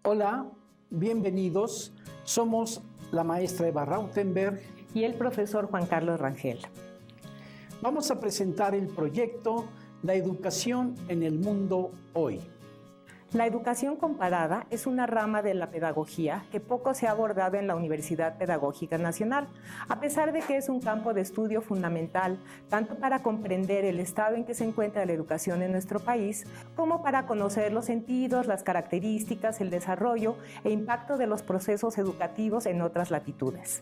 Hola, bienvenidos. Somos la maestra Eva Rautenberg y el profesor Juan Carlos Rangel. Vamos a presentar el proyecto La educación en el mundo hoy. La educación comparada es una rama de la pedagogía que poco se ha abordado en la Universidad Pedagógica Nacional, a pesar de que es un campo de estudio fundamental tanto para comprender el estado en que se encuentra la educación en nuestro país, como para conocer los sentidos, las características, el desarrollo e impacto de los procesos educativos en otras latitudes.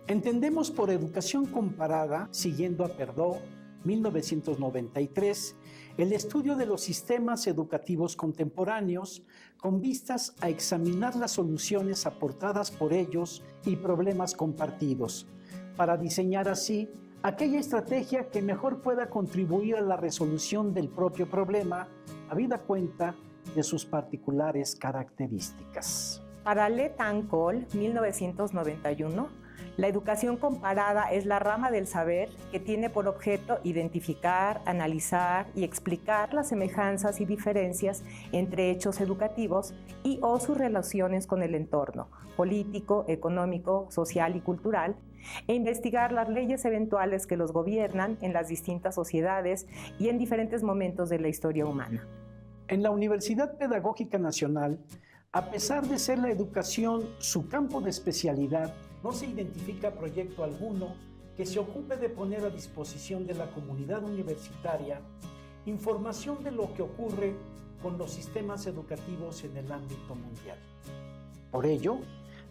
Entendemos por educación comparada, siguiendo a Perdomo, 1993, el estudio de los sistemas educativos contemporáneos con vistas a examinar las soluciones aportadas por ellos y problemas compartidos, para diseñar así aquella estrategia que mejor pueda contribuir a la resolución del propio problema, habida cuenta de sus particulares características. Para Le Tan Col, 1991, la educación comparada es la rama del saber que tiene por objeto identificar, analizar y explicar las semejanzas y diferencias entre hechos educativos y o sus relaciones con el entorno político, económico, social y cultural, e investigar las leyes eventuales que los gobiernan en las distintas sociedades y en diferentes momentos de la historia humana. En la Universidad Pedagógica Nacional, a pesar de ser la educación su campo de especialidad, no se identifica proyecto alguno que se ocupe de poner a disposición de la comunidad universitaria información de lo que ocurre con los sistemas educativos en el ámbito mundial. Por ello,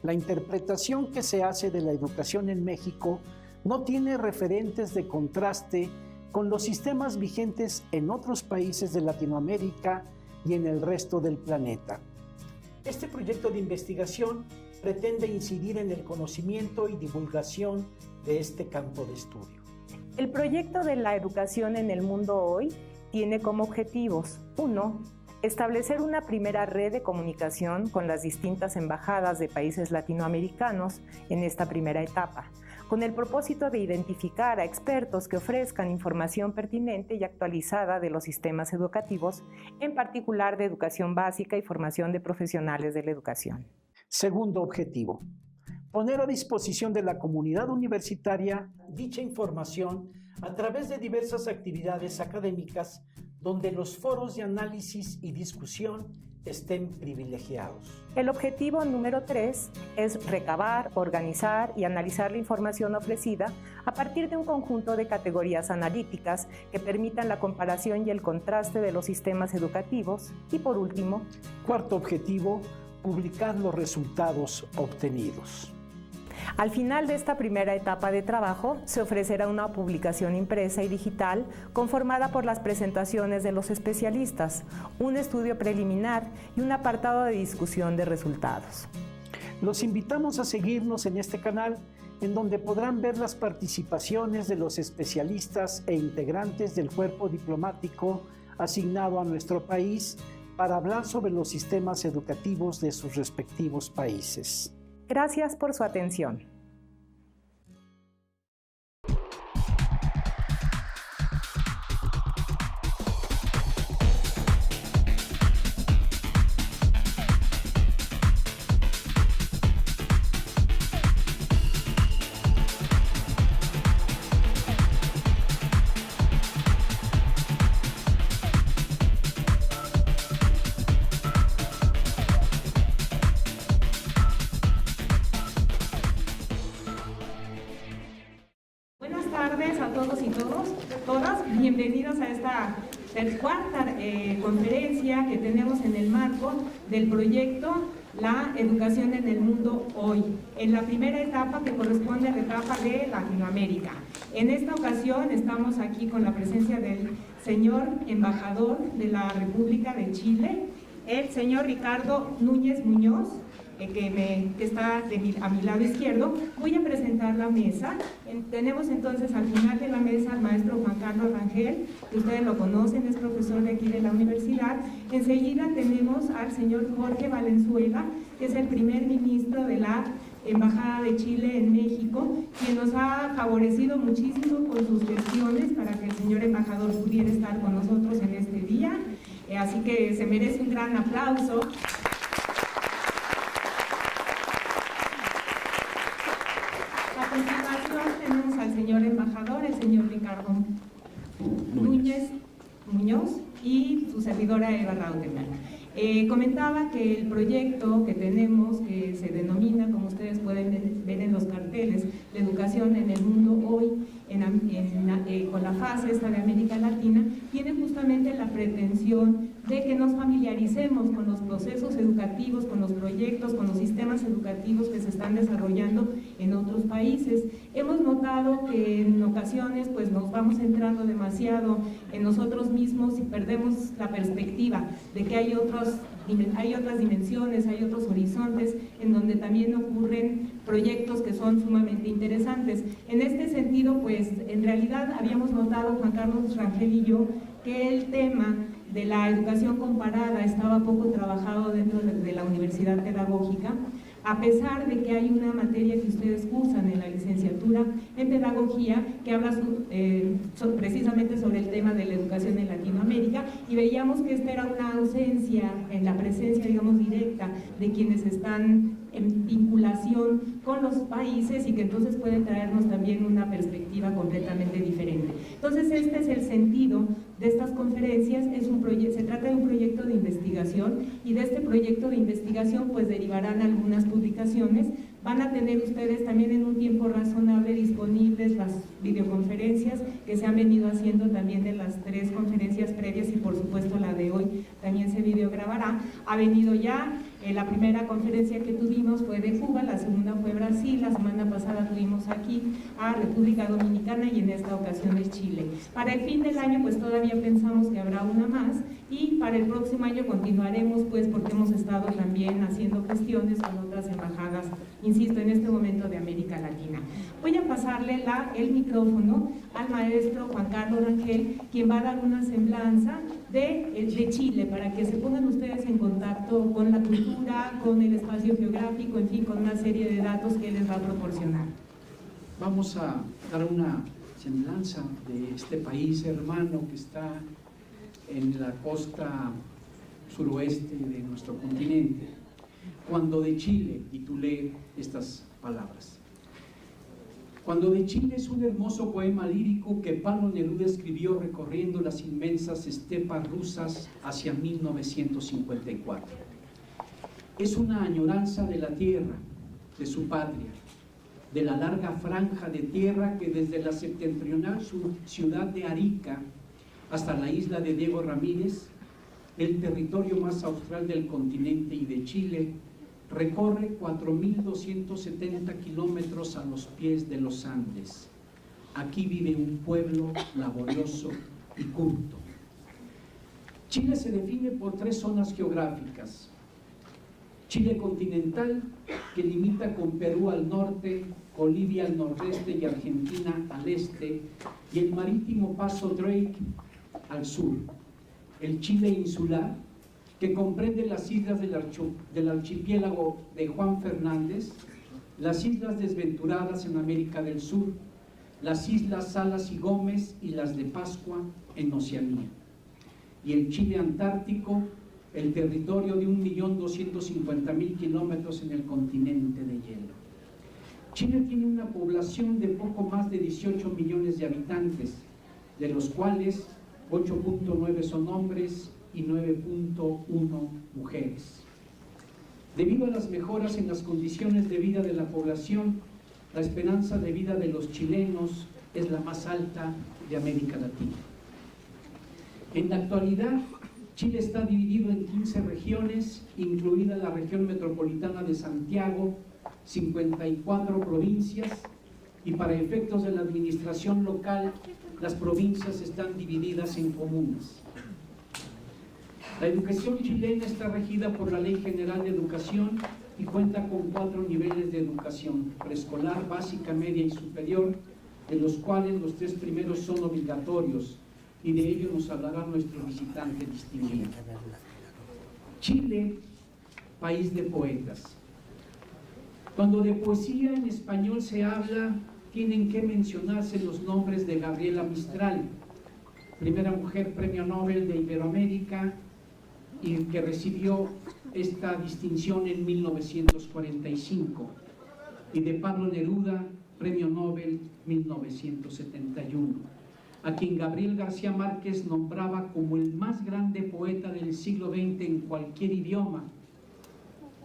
la interpretación que se hace de la educación en México no tiene referentes de contraste con los sistemas vigentes en otros países de Latinoamérica y en el resto del planeta. Este proyecto de investigación pretende incidir en el conocimiento y divulgación de este campo de estudio. El proyecto de la educación en el mundo hoy tiene como objetivos: 1. Establecer una primera red de comunicación con las distintas embajadas de países latinoamericanos en esta primera etapa, con el propósito de identificar a expertos que ofrezcan información pertinente y actualizada de los sistemas educativos, en particular de educación básica y formación de profesionales de la educación. Segundo objetivo, poner a disposición de la comunidad universitaria dicha información a través de diversas actividades académicas donde los foros de análisis y discusión estén privilegiados. El objetivo número 3 es recabar, organizar y analizar la información ofrecida a partir de un conjunto de categorías analíticas que permitan la comparación y el contraste de los sistemas educativos. Y por último, cuarto objetivo, publicar los resultados obtenidos. Al final de esta primera etapa de trabajo, se ofrecerá una publicación impresa y digital conformada por las presentaciones de los especialistas, un estudio preliminar y un apartado de discusión de resultados. Los invitamos a seguirnos en este canal, en donde podrán ver las participaciones de los especialistas e integrantes del cuerpo diplomático asignado a nuestro país para hablar sobre los sistemas educativos de sus respectivos países. Gracias por su atención. A todos y todas, bienvenidos a esta cuarta conferencia que tenemos en el marco del proyecto La Educación en el Mundo Hoy, en la primera etapa que corresponde a la etapa de Latinoamérica. En esta ocasión estamos aquí con la presencia del señor embajador de la República de Chile, el señor Ricardo Núñez Muñoz, que está a mi lado izquierdo, voy a presentar la mesa. Tenemos entonces al final de la mesa al maestro Juan Carlos Rangel, que ustedes lo conocen, es profesor de aquí de la universidad. Enseguida tenemos al señor Jorge Valenzuela, que es el primer ministro de la Embajada de Chile en México, quien nos ha favorecido muchísimo con sus gestiones para que el señor embajador pudiera estar con nosotros en este día. Así que se merece un gran aplauso. A continuación tenemos al señor embajador, el señor Ricardo Muñoz y su servidora Eva Rautenberg. Comentaba que el proyecto que tenemos, que se denomina, como ustedes pueden ver en los carteles, de educación en el mundo hoy, con la fase esta de América Latina, tiene justamente la pretensión de que nos familiaricemos con los procesos educativos, con los proyectos, con los sistemas educativos que se están desarrollando en otros países. Hemos notado que en ocasiones pues nos vamos centrando demasiado en nosotros mismos y perdemos la perspectiva de que hay otras dimensiones, hay otros horizontes en donde también ocurren proyectos que son sumamente interesantes. En este sentido, pues en realidad habíamos notado, Juan Carlos Rangel y yo, que el tema de la educación comparada estaba poco trabajado dentro de la universidad pedagógica, a pesar de que hay una materia que ustedes cursan en la licenciatura en pedagogía que habla precisamente sobre el tema de la educación en Latinoamérica, y veíamos que esta era una ausencia en la presencia, digamos, directa de quienes están en vinculación con los países y que entonces pueden traernos también una perspectiva completamente diferente. Entonces este es el sentido de estas conferencias. Se trata de un proyecto de investigación, y de este proyecto de investigación pues derivarán algunas publicaciones. Van a tener ustedes también en un tiempo razonable disponibles las videoconferencias que se han venido haciendo también de las 3 conferencias previas, y por supuesto la de hoy también se videograbará. Ha venido ya la primera conferencia que tuvimos fue de Cuba, la segunda fue Brasil, la semana pasada tuvimos aquí a República Dominicana y en esta ocasión es Chile. Para el fin del año pues todavía pensamos que habrá una más, y para el próximo año continuaremos pues porque hemos estado también haciendo gestiones con otras embajadas, insisto, en este momento de América Latina. Voy a pasarle el micrófono al maestro Juan Carlos Rangel, quien va a dar una semblanza de Chile, para que se pongan ustedes en contacto con la cultura, con el espacio geográfico, en fin, con una serie de datos que él les va a proporcionar. Vamos a dar una semblanza de este país hermano que está en la costa suroeste de nuestro continente. Cuando de Chile, titulé estas palabras. Cuando de Chile es un hermoso poema lírico que Pablo Neruda escribió recorriendo las inmensas estepas rusas hacia 1954. Es una añoranza de la tierra, de su patria, de la larga franja de tierra que desde la septentrional ciudad de Arica hasta la isla de Diego Ramírez, el territorio más austral del continente y de Chile, recorre 4.270 kilómetros a los pies de los Andes. Aquí vive un pueblo laborioso y culto. Chile se define por 3 zonas geográficas. Chile continental, que limita con Perú al norte, Bolivia al nordeste y Argentina al este, y el marítimo paso Drake al sur. El Chile insular, que comprende las islas del archipiélago de Juan Fernández, las islas desventuradas en América del Sur, las islas Salas y Gómez y las de Pascua en Oceanía. Y el Chile antártico, el territorio de 1.250.000 kilómetros en el continente de hielo. Chile tiene una población de poco más de 18 millones de habitantes, de los cuales 8.9 son hombres y 9.1 mujeres. Debido a las mejoras en las condiciones de vida de la población, la esperanza de vida de los chilenos es la más alta de América Latina. En la actualidad, Chile está dividido en 15 regiones, incluida la región metropolitana de Santiago, 54 provincias, y para efectos de la administración local, las provincias están divididas en comunas. La educación chilena está regida por la Ley General de Educación, y cuenta con 4 niveles de educación: preescolar, básica, media y superior, de los cuales los 3 primeros son obligatorios, y de ello nos hablará nuestro visitante distinguido. Chile, país de poetas. Cuando de poesía en español se habla, tienen que mencionarse los nombres de Gabriela Mistral, primera mujer premio Nobel de Iberoamérica, y que recibió esta distinción en 1945, y de Pablo Neruda, premio Nobel 1971, a quien Gabriel García Márquez nombraba como el más grande poeta del siglo XX en cualquier idioma.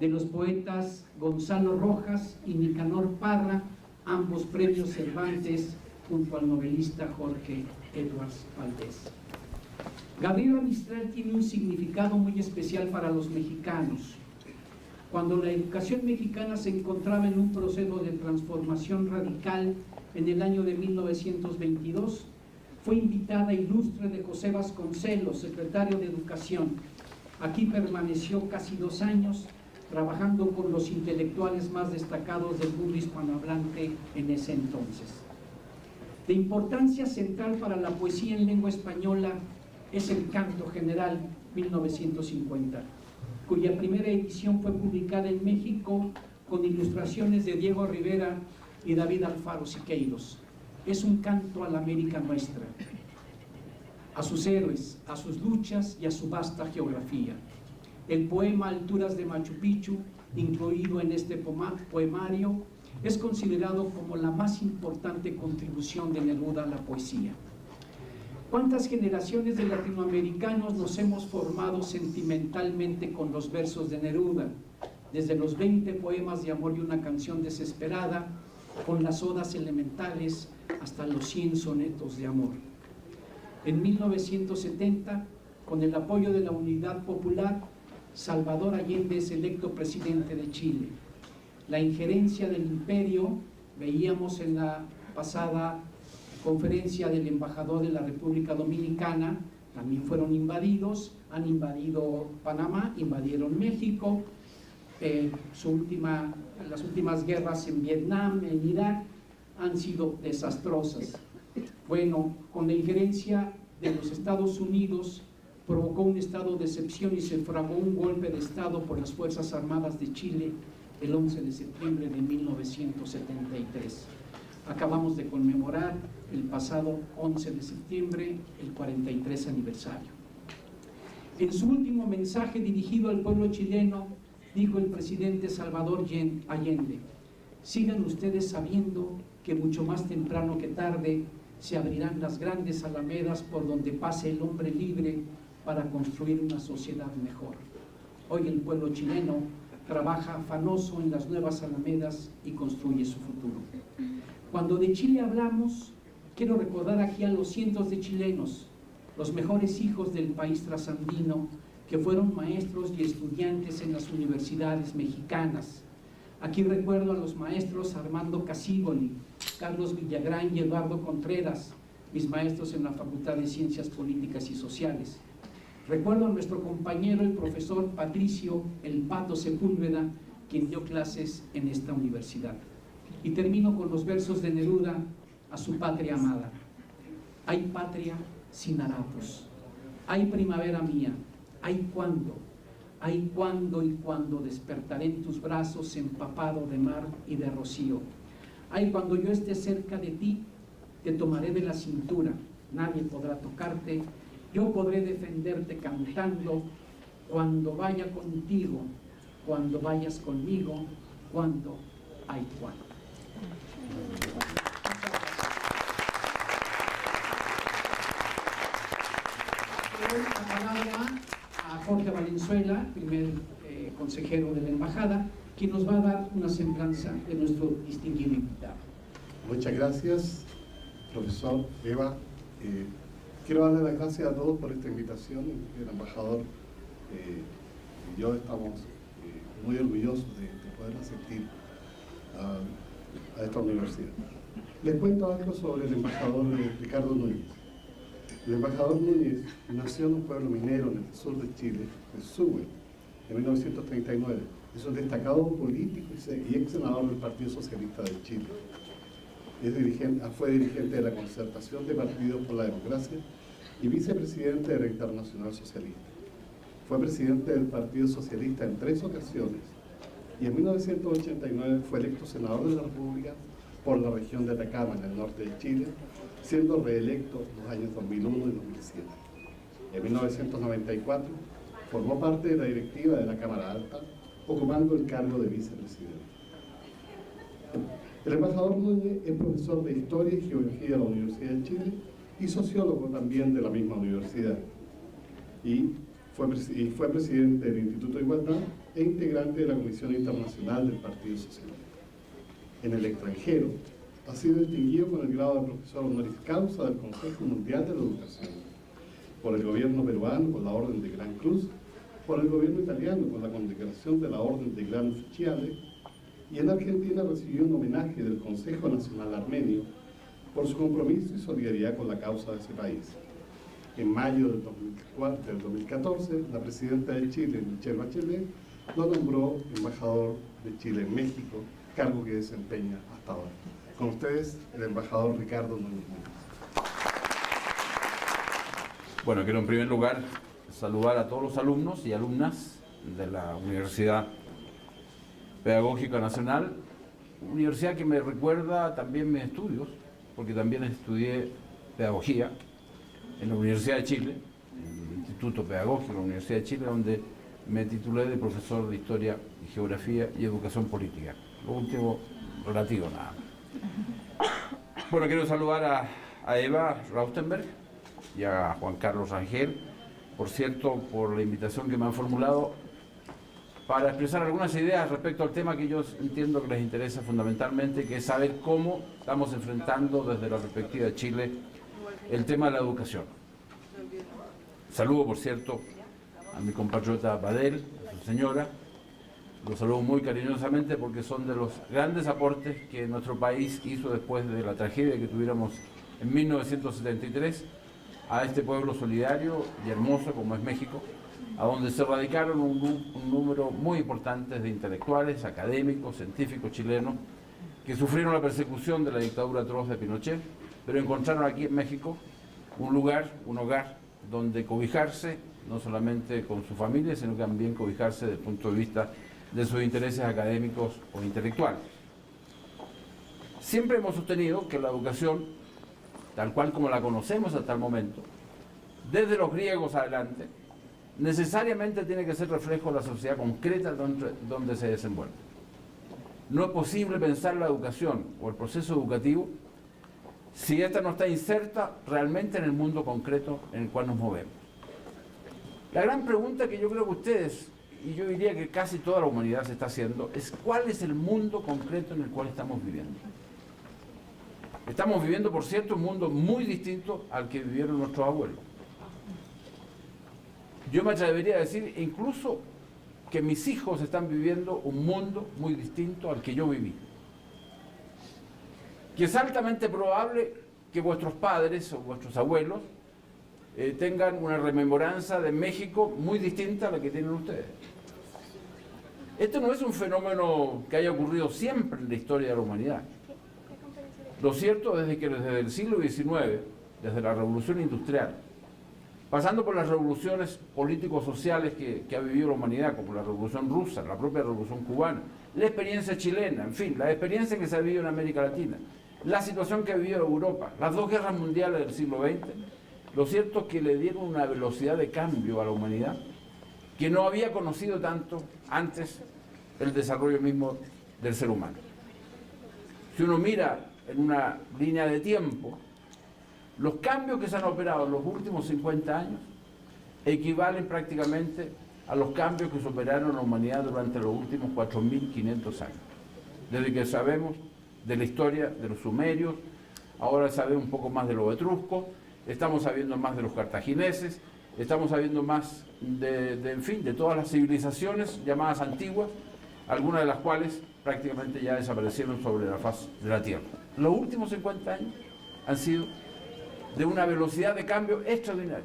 De los poetas Gonzalo Rojas y Nicanor Parra, ambos premios Cervantes, junto al novelista Jorge Edwards Valdés. Gabriela Mistral tiene un significado muy especial para los mexicanos. Cuando la educación mexicana se encontraba en un proceso de transformación radical en el año de 1922, fue invitada ilustre de José Vasconcelos, secretario de Educación. Aquí permaneció casi 2 años, trabajando con los intelectuales más destacados del mundo hispanohablante en ese entonces. De importancia central para la poesía en lengua española es el Canto General 1950, cuya primera edición fue publicada en México con ilustraciones de Diego Rivera y David Alfaro Siqueiros. Es un canto a la América nuestra, a sus héroes, a sus luchas y a su vasta geografía. El poema Alturas de Machu Picchu, incluido en este poemario, es considerado como la más importante contribución de Neruda a la poesía. ¿Cuántas generaciones de latinoamericanos nos hemos formado sentimentalmente con los versos de Neruda? Desde los 20 poemas de amor y una canción desesperada, con las odas elementales, hasta los 100 sonetos de amor. En 1970, con el apoyo de la Unidad Popular, Salvador Allende es electo presidente de Chile. La injerencia del imperio, veíamos en la pasada conferencia del embajador de la República Dominicana, también fueron invadidos, han invadido Panamá, invadieron México, las últimas guerras en Vietnam, en Irak, han sido desastrosas. Bueno, con la injerencia de los Estados Unidos, provocó un estado de excepción y se fraguó un golpe de Estado por las Fuerzas Armadas de Chile el 11 de septiembre de 1973. Acabamos de conmemorar el pasado 11 de septiembre el 43 aniversario. En su último mensaje dirigido al pueblo chileno, dijo el presidente Salvador Allende: sigan ustedes sabiendo que mucho más temprano que tarde se abrirán las grandes alamedas por donde pase el hombre libre para construir una sociedad mejor. Hoy el pueblo chileno trabaja afanoso en las nuevas alamedas y construye su futuro. Cuando de Chile hablamos, quiero recordar aquí a los cientos de chilenos, los mejores hijos del país trasandino, que fueron maestros y estudiantes en las universidades mexicanas. Aquí recuerdo a los maestros Armando Casígoli, Carlos Villagrán y Eduardo Contreras, mis maestros en la Facultad de Ciencias Políticas y Sociales. Recuerdo a nuestro compañero, el profesor Patricio El Pato Sepúlveda, quien dio clases en esta universidad. Y termino con los versos de Neruda a su patria amada. Hay patria sin harapos, hay primavera mía, hay cuando y cuando despertaré en tus brazos empapado de mar y de rocío. Ay, cuando yo esté cerca de ti, te tomaré de la cintura, nadie podrá tocarte, yo podré defenderte cantando, cuando vaya contigo, cuando vayas conmigo, cuando hay cuando. La palabra a Jorge Valenzuela, primer consejero de la embajada, quien nos va a dar una semblanza de nuestro distinguido invitado. Muchas gracias, profesor Eva. Quiero darle las gracias a todos por esta invitación. El embajador y yo estamos muy orgullosos de poder asistir a esta universidad. Les cuento algo sobre el embajador Ricardo Núñez. El embajador Núñez nació en un pueblo minero en el sur de Chile, en Suwe, en 1939. Es un destacado político y ex senador del Partido Socialista de Chile. Fue dirigente de la Concertación de Partidos por la Democracia y vicepresidente de la Internacional Socialista. Fue presidente del Partido Socialista en 3 ocasiones y en 1989 fue electo senador de la República por la región de Atacama, en el norte de Chile, siendo reelecto en los años 2001 y 2007. En 1994 formó parte de la directiva de la Cámara Alta, ocupando el cargo de vicepresidente. El embajador Núñez es profesor de Historia y Geografía de la Universidad de Chile y sociólogo también de la misma universidad. Y fue presidente del Instituto de Igualdad e integrante de la Comisión Internacional del Partido Socialista. En el extranjero, ha sido distinguido con el grado de profesor honoris causa del Consejo Mundial de la Educación, por el gobierno peruano con la Orden de Gran Cruz, por el gobierno italiano con la condecoración de la Orden de Gran Ufficiale, y en Argentina recibió un homenaje del Consejo Nacional Armenio por su compromiso y solidaridad con la causa de ese país. En mayo del 2014, la presidenta de Chile, Michelle Bachelet, lo nombró embajador de Chile en México, cargo que desempeña hasta ahora. Con ustedes, el embajador Ricardo Núñez. Bueno, quiero en primer lugar saludar a todos los alumnos y alumnas de la Universidad Pedagógica Nacional, universidad que me recuerda también mis estudios, porque también estudié pedagogía en la Universidad de Chile, en el Instituto Pedagógico de la Universidad de Chile, donde me titulé de profesor de Historia y Geografía y Educación Política. Lo último relativo nada más. Bueno, quiero saludar a Eva Raustenberg y a Juan Carlos Rangel, por cierto, por la invitación que me han formulado para expresar algunas ideas respecto al tema que yo entiendo que les interesa fundamentalmente, que es saber cómo estamos enfrentando desde la perspectiva de Chile el tema de la educación. Saludo, por cierto, a mi compatriota Badel, a su señora. Los saludo muy cariñosamente porque son de los grandes aportes que nuestro país hizo después de la tragedia que tuviéramos en 1973 a este pueblo solidario y hermoso como es México, a donde se radicaron un número muy importante de intelectuales, académicos, científicos chilenos que sufrieron la persecución de la dictadura atroz de Pinochet, pero encontraron aquí en México un lugar, un hogar, donde cobijarse, no solamente con su familia, sino también cobijarse desde el punto de vista de sus intereses académicos o intelectuales. Siempre hemos sostenido que la educación, tal cual como la conocemos hasta el momento, desde los griegos adelante, necesariamente tiene que ser reflejo de la sociedad concreta donde se desenvuelve. No es posible pensar la educación o el proceso educativo si esta no está inserta realmente en el mundo concreto en el cual nos movemos. La gran pregunta que yo creo que ustedes, y yo diría que casi toda la humanidad se está haciendo, es ¿cuál es el mundo concreto en el cual estamos viviendo? Estamos viviendo, por cierto, un mundo muy distinto al que vivieron nuestros abuelos. Yo me atrevería a decir incluso que mis hijos están viviendo un mundo muy distinto al que yo viví. Que es altamente probable que vuestros padres o vuestros abuelos tengan una rememoranza de México muy distinta a la que tienen ustedes. Esto no es un fenómeno que haya ocurrido siempre en la historia de la humanidad. Lo cierto es que desde el siglo XIX, desde la Revolución Industrial, pasando por las revoluciones político-sociales que ha vivido la humanidad, como la Revolución Rusa, la propia Revolución Cubana, la experiencia chilena, en fin, la experiencia que se ha vivido en América Latina, la situación que ha vivido Europa, las 2 guerras mundiales del siglo XX, lo cierto es que le dieron una velocidad de cambio a la humanidad que no había conocido tanto antes el desarrollo mismo del ser humano. Si uno mira en una línea de tiempo, los cambios que se han operado en los últimos 50 años equivalen prácticamente a los cambios que se operaron en la humanidad durante los últimos 4.500 años. Desde que sabemos de la historia de los sumerios, ahora sabemos un poco más de los etruscos, estamos sabiendo más de los cartagineses, estamos sabiendo más en fin, de todas las civilizaciones llamadas antiguas, algunas de las cuales prácticamente ya desaparecieron sobre la faz de la Tierra. Los últimos 50 años han sido de una velocidad de cambio extraordinaria,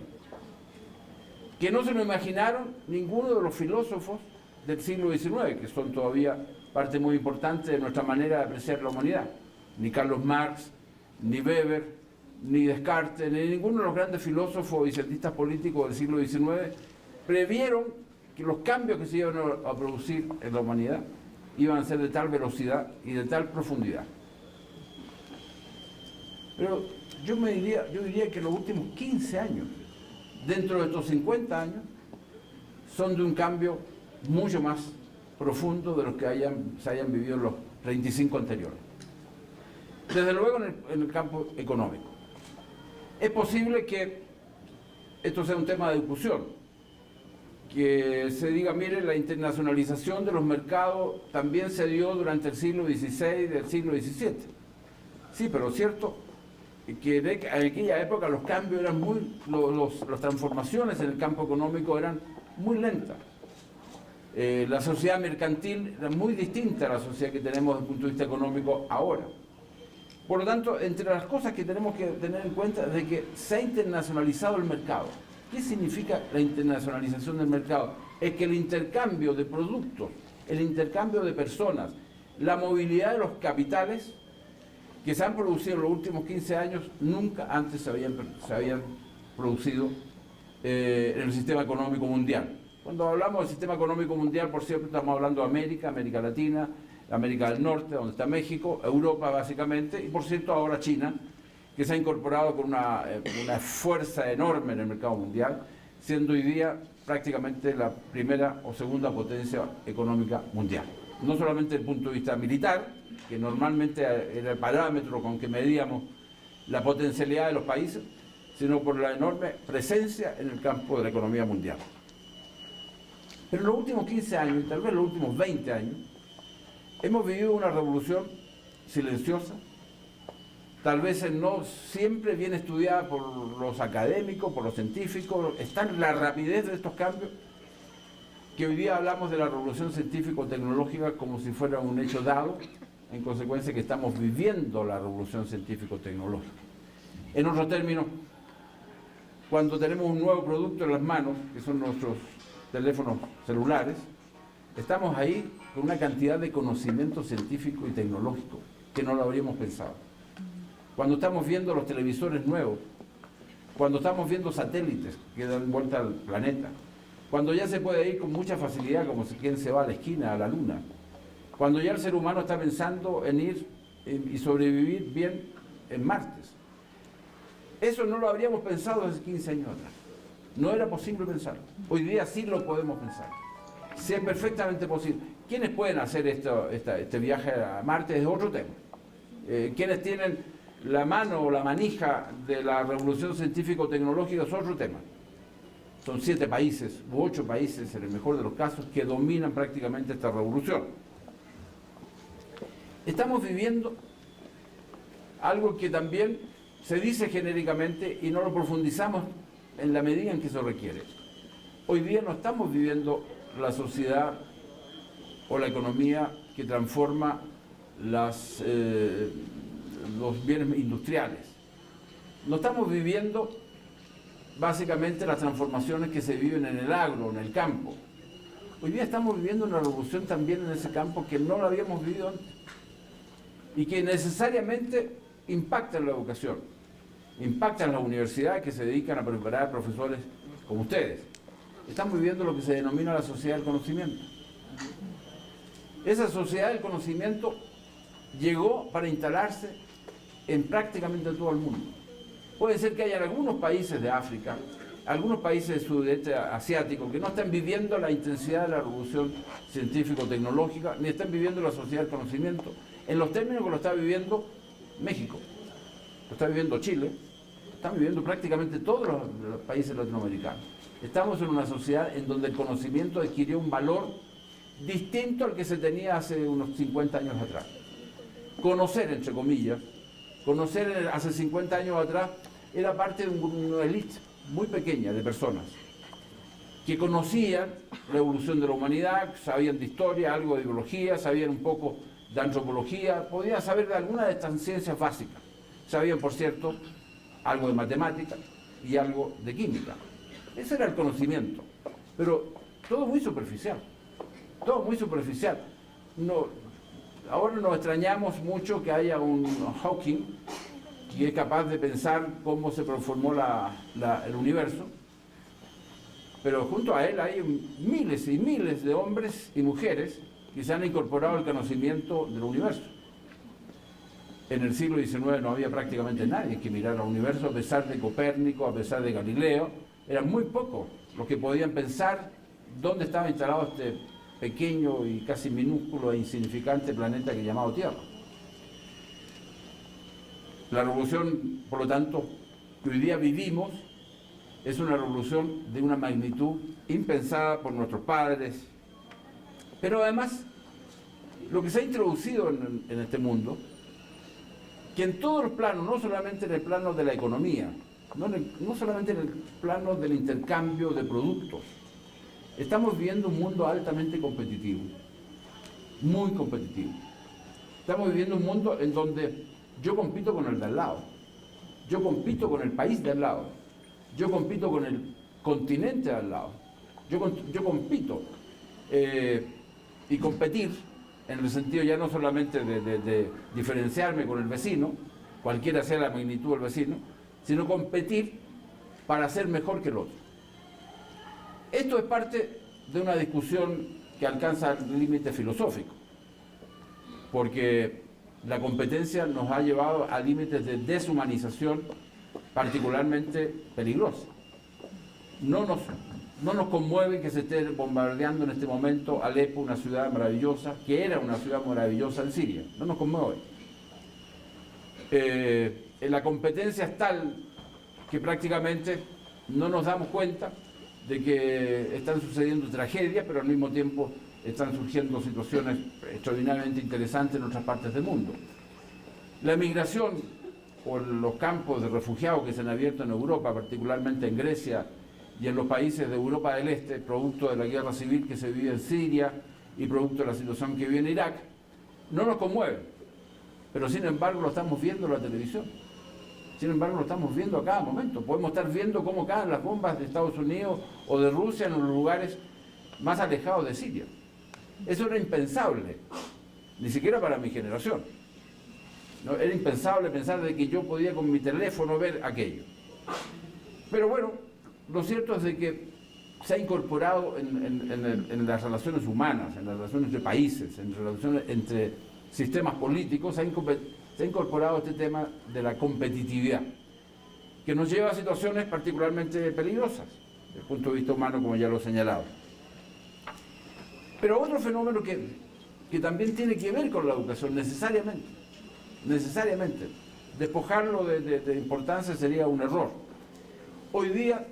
que no se lo imaginaron ninguno de los filósofos del siglo XIX, que son todavía parte muy importante de nuestra manera de apreciar la humanidad. Ni Carlos Marx, ni Weber, ni Descartes, ni ninguno de los grandes filósofos y cientistas políticos del siglo XIX previeron que los cambios que se iban a producir en la humanidad iban a ser de tal velocidad y de tal profundidad. Pero yo diría que los últimos 15 años, dentro de estos 50 años, son de un cambio mucho más profundo de los que se hayan vivido en los 35 anteriores. Desde luego en el campo económico. Es posible que esto sea un tema de discusión, que se diga, mire, la internacionalización de los mercados también se dio durante el siglo XVI y del siglo XVII. Sí, pero es cierto que en aquella época los cambios eran las transformaciones en el campo económico eran muy lentas. La sociedad mercantil era muy distinta a la sociedad que tenemos desde el punto de vista económico ahora. Por lo tanto, entre las cosas que tenemos que tener en cuenta es de que se ha internacionalizado el mercado. ¿Qué significa la internacionalización del mercado? Es que el intercambio de productos, el intercambio de personas, la movilidad de los capitales que se han producido en los últimos 15 años nunca antes se habían producido en el sistema económico mundial. Cuando hablamos del sistema económico mundial, por cierto, estamos hablando de América Latina, América del Norte, donde está México, Europa básicamente, y por cierto ahora China, que se ha incorporado con una fuerza enorme en el mercado mundial, siendo hoy día prácticamente la primera o segunda potencia económica mundial. No solamente desde el punto de vista militar, que normalmente era el parámetro con que medíamos la potencialidad de los países, sino por la enorme presencia en el campo de la economía mundial. Pero en los últimos 15 años, y tal vez los últimos 20 años, hemos vivido una revolución silenciosa, tal vez no siempre bien estudiada por los académicos, por los científicos. Está en la rapidez de estos cambios, que hoy día hablamos de la revolución científico-tecnológica como si fuera un hecho dado, en consecuencia que estamos viviendo la revolución científico-tecnológica. En otros términos, cuando tenemos un nuevo producto en las manos, que son nuestros teléfonos celulares, estamos ahí con una cantidad de conocimiento científico y tecnológico que no lo habríamos pensado. Cuando estamos viendo los televisores nuevos, cuando estamos viendo satélites que dan vuelta al planeta, cuando ya se puede ir con mucha facilidad, como quien se va a la esquina, a la luna, cuando ya el ser humano está pensando en ir y sobrevivir bien en Marte. Eso no lo habríamos pensado hace 15 años atrás. No era posible pensarlo. Hoy día sí lo podemos pensar. Sí es perfectamente posible. ¿Quiénes pueden hacer este viaje a Marte? Es otro tema. ¿Quiénes tienen la mano o la manija de la revolución científico-tecnológica? Es otro tema. Son 7 países u 8 países, en el mejor de los casos, que dominan prácticamente esta revolución. Estamos viviendo algo que también se dice genéricamente y no lo profundizamos en la medida en que se requiere. Hoy día no estamos viviendo la sociedad o la economía que transforma los bienes industriales. No estamos viviendo básicamente las transformaciones que se viven en el agro, en el campo. Hoy día estamos viviendo una revolución también en ese campo que no lo habíamos vivido antes y que necesariamente impacta en la educación, impacta en las universidades que se dedican a preparar profesores como ustedes. Estamos viviendo lo que se denomina la sociedad del conocimiento. Esa sociedad del conocimiento llegó para instalarse en prácticamente todo el mundo. Puede ser que haya algunos países de África, algunos países del sudeste asiático que no están viviendo la intensidad de la revolución científico-tecnológica, ni están viviendo la sociedad del conocimiento en los términos que lo está viviendo México, lo está viviendo Chile, lo están viviendo prácticamente todos los países latinoamericanos. Estamos en una sociedad en donde el conocimiento adquirió un valor distinto al que se tenía hace unos 50 años atrás. Conocer, entre comillas, conocer hace 50 años atrás era parte de una élite muy pequeña de personas que conocían la evolución de la humanidad, sabían de historia, algo de biología, sabían un poco de antropología, podían saber de alguna de estas ciencias básicas. Sabían, por cierto, algo de matemática y algo de química. Ese era el conocimiento, pero todo muy superficial. todo muy superficial. No, ahora nos extrañamos mucho que haya un Hawking que es capaz de pensar cómo se transformó el universo, pero junto a él hay miles y miles de hombres y mujeres que se han incorporado al conocimiento del universo. En el siglo XIX no había prácticamente nadie que mirara al universo, a pesar de Copérnico, a pesar de Galileo. Eran muy pocos los que podían pensar dónde estaba instalado este pequeño y casi minúsculo e insignificante planeta que llamado Tierra. La revolución, por lo tanto, que hoy día vivimos, es una revolución de una magnitud impensada por nuestros padres. Pero además, lo que se ha introducido en este mundo, que en todos los planos, no solamente en el plano de la economía, no solamente en el plano del intercambio de productos, estamos viviendo un mundo altamente competitivo, muy competitivo. Estamos viviendo un mundo en donde yo compito con el de al lado, yo compito con el país de al lado, yo compito con el continente de al lado, yo compito y competir en el sentido ya no solamente de diferenciarme con el vecino, cualquiera sea la magnitud del vecino, sino competir para ser mejor que el otro. Esto es parte de una discusión que alcanza el límite filosófico, porque la competencia nos ha llevado a límites de deshumanización particularmente peligrosos. No nos conmueve que se esté bombardeando en este momento Alepo, una ciudad maravillosa, que era una ciudad maravillosa en Siria. No nos conmueve. La competencia es tal que prácticamente no nos damos cuenta de que están sucediendo tragedias, pero al mismo tiempo están surgiendo situaciones extraordinariamente interesantes en otras partes del mundo. La migración por los campos de refugiados que se han abierto en Europa, particularmente en Grecia y en los países de Europa del Este, producto de la guerra civil que se vive en Siria y producto de la situación que vive en Irak, no nos conmueve, pero sin embargo lo estamos viendo en la televisión. Sin embargo, lo estamos viendo a cada momento. Podemos estar viendo cómo caen las bombas de Estados Unidos o de Rusia en los lugares más alejados de Siria. Eso era impensable, ni siquiera para mi generación. ¿No? Era impensable pensar de que yo podía con mi teléfono ver aquello. Pero bueno, lo cierto es de que se ha incorporado en las relaciones humanas, en las relaciones entre países, en relaciones entre sistemas políticos, se ha incorporado este tema de la competitividad, que nos lleva a situaciones particularmente peligrosas, desde el punto de vista humano, como ya lo he señalado. Pero otro fenómeno que también tiene que ver con la educación, necesariamente, despojarlo de importancia sería un error. Hoy día,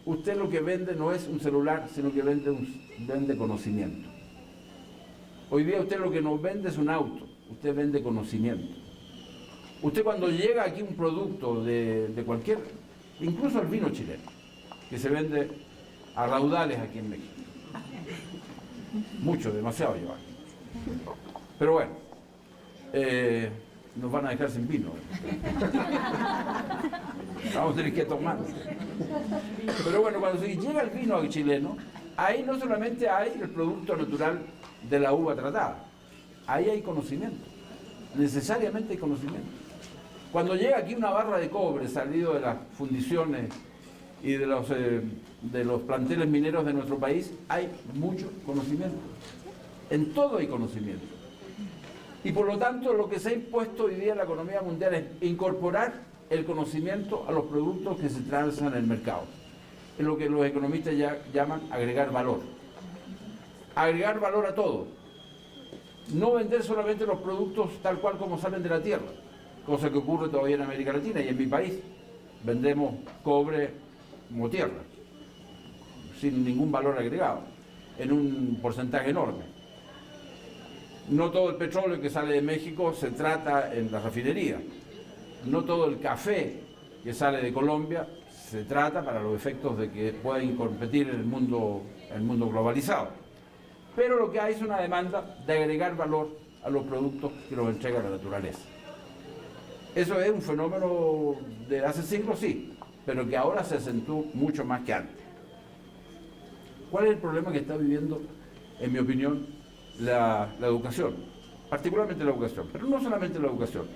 usted lo que vende no es un celular, sino que vende conocimiento. Hoy día usted lo que nos vende es un auto, usted vende conocimiento. Usted cuando llega aquí un producto de cualquier, incluso el vino chileno, que se vende a raudales aquí en México. Mucho, demasiado llevar. Pero bueno, nos van a dejar sin vino. Vamos a tener que tomar. Pero bueno, cuando se llega el vino chileno, ahí no solamente hay el producto natural de la uva tratada, ahí hay conocimiento, necesariamente hay conocimiento. Cuando llega aquí una barra de cobre salido de las fundiciones y de los planteles mineros de nuestro país, hay mucho conocimiento. En todo hay conocimiento. Y por lo tanto, lo que se ha impuesto hoy día en la economía mundial es incorporar el conocimiento a los productos que se transan en el mercado. Es lo que los economistas ya llaman agregar valor. Agregar valor a todo. No vender solamente los productos tal cual como salen de la tierra, cosa que ocurre todavía en América Latina y en mi país. Vendemos cobre como tierra, sin ningún valor agregado, en un porcentaje enorme. No todo el petróleo que sale de México se trata en la refinería. No todo el café que sale de Colombia se trata para los efectos de que puedan competir en el mundo globalizado. Pero lo que hay es una demanda de agregar valor a los productos que nos entrega la naturaleza. Eso es un fenómeno de hace siglos, sí, pero que ahora se acentuó mucho más que antes. ¿Cuál es el problema que está viviendo, en mi opinión, la educación, particularmente la educación, pero no solamente la educación.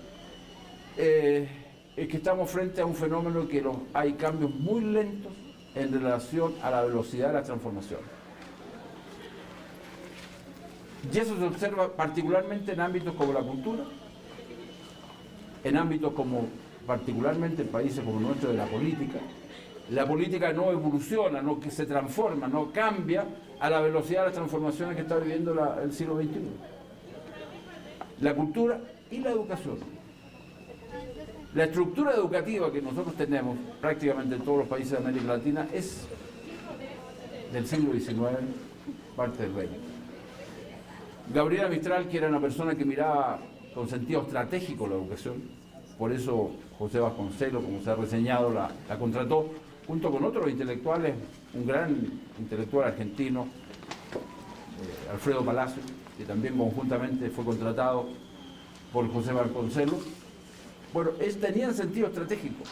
Es que estamos frente a un fenómeno que hay cambios muy lentos en relación a la velocidad de la transformación. Y eso se observa particularmente en ámbitos como la cultura, en ámbitos como, particularmente en países como el nuestro, de la política. La política no evoluciona, no que se transforma, no cambia a la velocidad de las transformaciones que está viviendo el siglo XXI. La cultura y la educación. La estructura educativa que nosotros tenemos prácticamente en todos los países de América Latina es del siglo XIX, parte del XX. Gabriela Mistral, que era una persona que miraba con sentido estratégico la educación, por eso José Vasconcelos, como se ha reseñado, la contrató junto con otros intelectuales, un gran intelectual argentino, Alfredo Palacio, que también conjuntamente fue contratado por José Vasconcelos. Bueno, tenían sentido estratégico.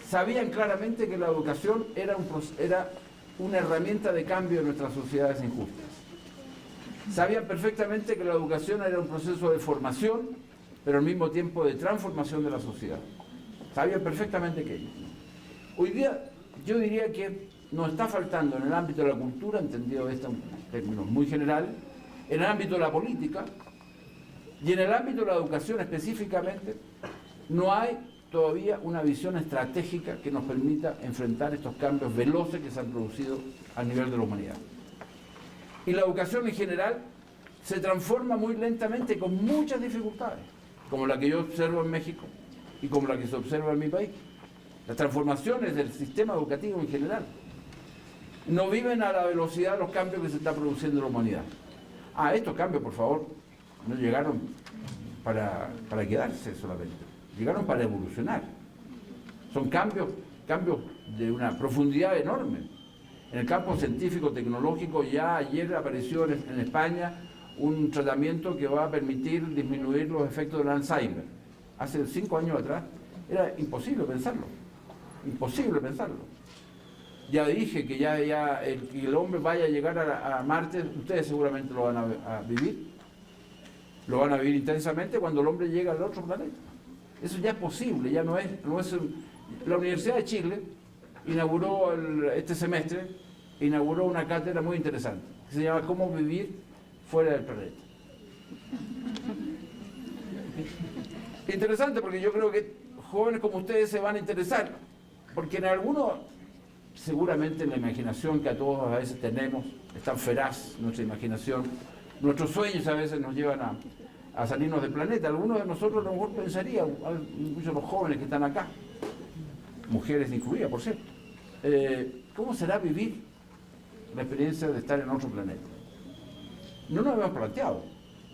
Sabían claramente que la educación era una herramienta de cambio en nuestras sociedades injustas. Sabían perfectamente que la educación era un proceso de formación, pero al mismo tiempo de transformación de la sociedad. Sabían perfectamente que hoy día yo diría que nos está faltando en el ámbito de la cultura, entendido esto en términos muy generales, en el ámbito de la política y en el ámbito de la educación específicamente, no hay todavía una visión estratégica que nos permita enfrentar estos cambios veloces que se han producido a nivel de la humanidad. Y la educación en general se transforma muy lentamente con muchas dificultades, como la que yo observo en México y como la que se observa en mi país. Las transformaciones del sistema educativo en general no viven a la velocidad de los cambios que se está produciendo en la humanidad. Estos cambios, por favor, no llegaron para quedarse solamente, llegaron para evolucionar. Son cambios de una profundidad enorme. En el campo científico-tecnológico ya ayer apareció en España un tratamiento que va a permitir disminuir los efectos del Alzheimer. Hace 5 años atrás era imposible pensarlo. Imposible pensarlo. Ya dije que ya el hombre vaya a llegar a Marte, ustedes seguramente lo van a vivir. Lo van a vivir intensamente cuando el hombre llega al otro planeta. Eso ya es posible, ya no es la Universidad de Chile inauguró este semestre una cátedra muy interesante, que se llama ¿Cómo vivir fuera del planeta? Interesante porque yo creo que jóvenes como ustedes se van a interesar, porque en algunos, seguramente en la imaginación que a todos a veces tenemos, es tan feraz nuestra imaginación, nuestros sueños a veces nos llevan a salirnos del planeta. Algunos de nosotros a lo mejor pensarían, muchos de los jóvenes que están acá, mujeres incluidas, por cierto, ¿cómo será vivir la experiencia de estar en otro planeta? No nos habíamos planteado,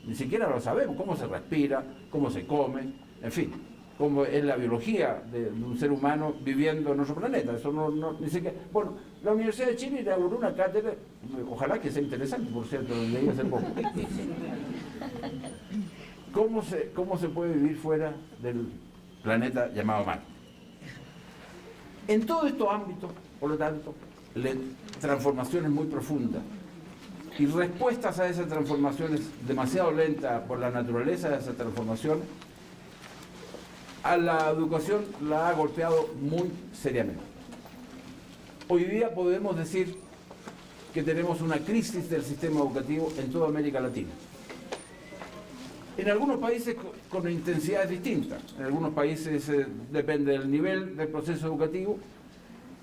ni siquiera lo sabemos, cómo se respira, cómo se come, en fin, cómo es la biología de un ser humano viviendo en otro planeta. Eso ni siquiera. Bueno, la Universidad de Chile inauguró una cátedra, ojalá que sea interesante, por cierto, lo leí hace poco. ¿Cómo se puede vivir fuera del planeta llamado Marte? En todos estos ámbitos, por lo tanto, transformaciones muy profundas y respuestas a esas transformaciones demasiado lentas por la naturaleza de esas transformaciones, a la educación la ha golpeado muy seriamente. Hoy día podemos decir que tenemos una crisis del sistema educativo en toda América Latina. En algunos países con intensidades distintas. En algunos países depende del nivel del proceso educativo,